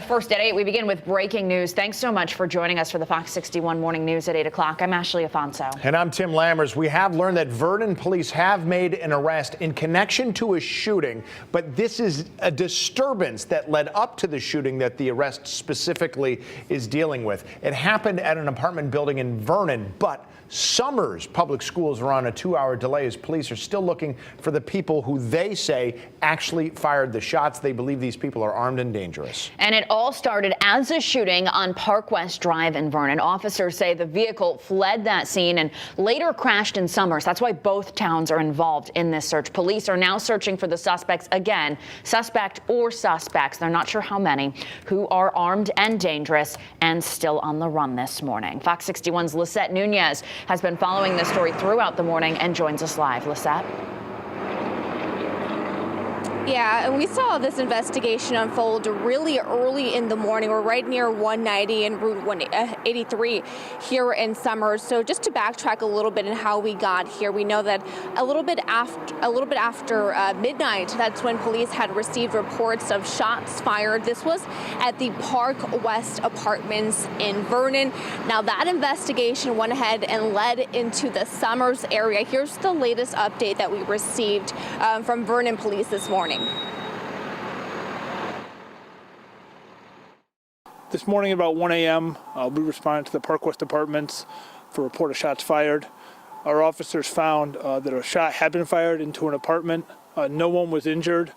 First at 8, we begin with breaking news. Thanks so much for joining us for the Fox 61 Morning News at 8 o'clock. I'm Ashley Afonso. And I'm Tim Lammers. We have learned that Vernon police have made an arrest in connection to a shooting, but this is a disturbance that led up to the shooting that the arrest specifically is dealing with. It happened at an apartment building in Vernon, but Summers Public Schools are on a 2-hour delay as police are still looking for the people who they say actually fired the shots. They believe these people are armed and dangerous. And it all started as a shooting on Park West Drive in Vernon. Officers say the vehicle fled that scene and later crashed in Summers. That's why both towns are involved in this search. Police are now searching for the suspects again, suspect or suspects. They're not sure how many, who are armed and dangerous and still on the run this morning. Fox 61's Lisette Nunez has been following this story throughout the morning and joins us live. Lisette. Yeah, and we saw this investigation unfold really early in the morning. We're right near 190 and Route 183 here in Summers. So just to backtrack a little bit in how we got here, we know that a little bit after midnight, that's when police had received reports of shots fired. This was at the Park West Apartments in Vernon. Now that investigation went ahead and led into the Summers area. Here's the latest update that we received from Vernon Police this morning. This morning about 1 a.m., we responded to the Park West Apartments for a report of shots fired. Our officers found that a shot had been fired into an apartment. No one was injured.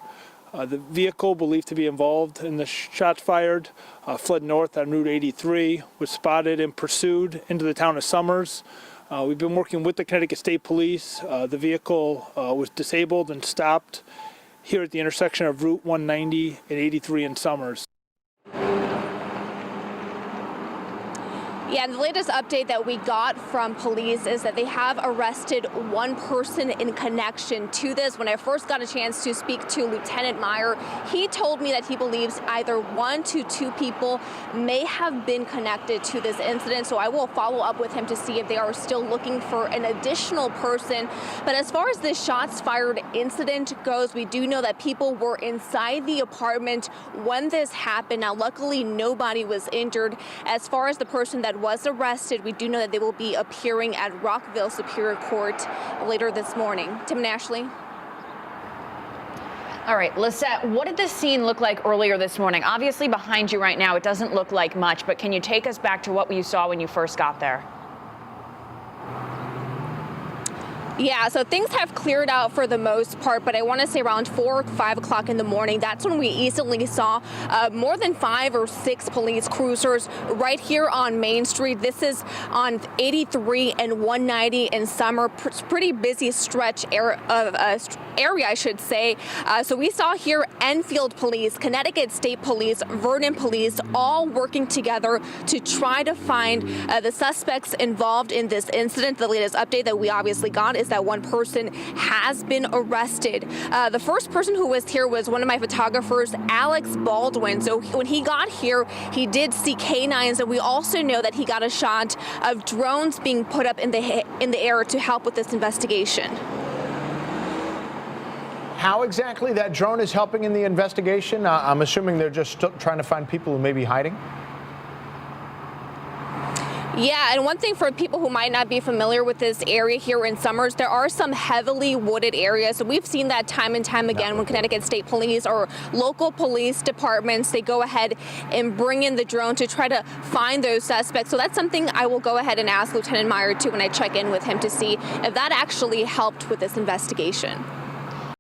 The vehicle believed to be involved in the shots fired fled north on Route 83, was spotted and pursued into the town of Summers. We've been working with the Connecticut State Police. The vehicle was disabled and stopped here at the intersection of Route 190 and 83 in Summers. Yeah, and the latest update that we got from police is that they have arrested one person in connection to this. When I first got a chance to speak to Lieutenant Meyer, he told me that he believes either 1 to 2 people may have been connected to this incident. So I will follow up with him to see if they are still looking for an additional person. But as far as this shots fired incident goes, we do know that people were inside the apartment when this happened. Now, luckily, nobody was injured. As far as the person that was arrested, we do know that they will be appearing at Rockville Superior Court later this morning. Tim and Ashley. All right, Lisette, what did this scene look like earlier this morning? Obviously behind you right now, it doesn't look like much, but can you take us back to what you saw when you first got there? Yeah, so things have cleared out for the most part, but I want to say around 4 or 5 o'clock in the morning, that's when we easily saw more than 5 or 6 police cruisers right here on Main Street. This is on 83 and 190 in Summer. Pretty busy stretch area, I should say. So we saw here Enfield Police, Connecticut State Police, Vernon Police, all working together to try to find the suspects involved in this incident. The latest update that we obviously got is that one person has been arrested. The first person who was here was one of my photographers, Alex Baldwin. So when he got here, he did see canines, and we also know that he got a shot of drones being put up in the air to help with this investigation. How exactly that drone is helping in the investigation? I'm assuming they're just trying to find people who may be hiding. Yeah, and one thing for people who might not be familiar with this area here in Summers, there are some heavily wooded areas. So we've seen that time and time again when Connecticut State Police or local police departments, they go ahead and bring in the drone to try to find those suspects. So that's something I will go ahead and ask Lieutenant Meyer too when I check in with him to see if that actually helped with this investigation.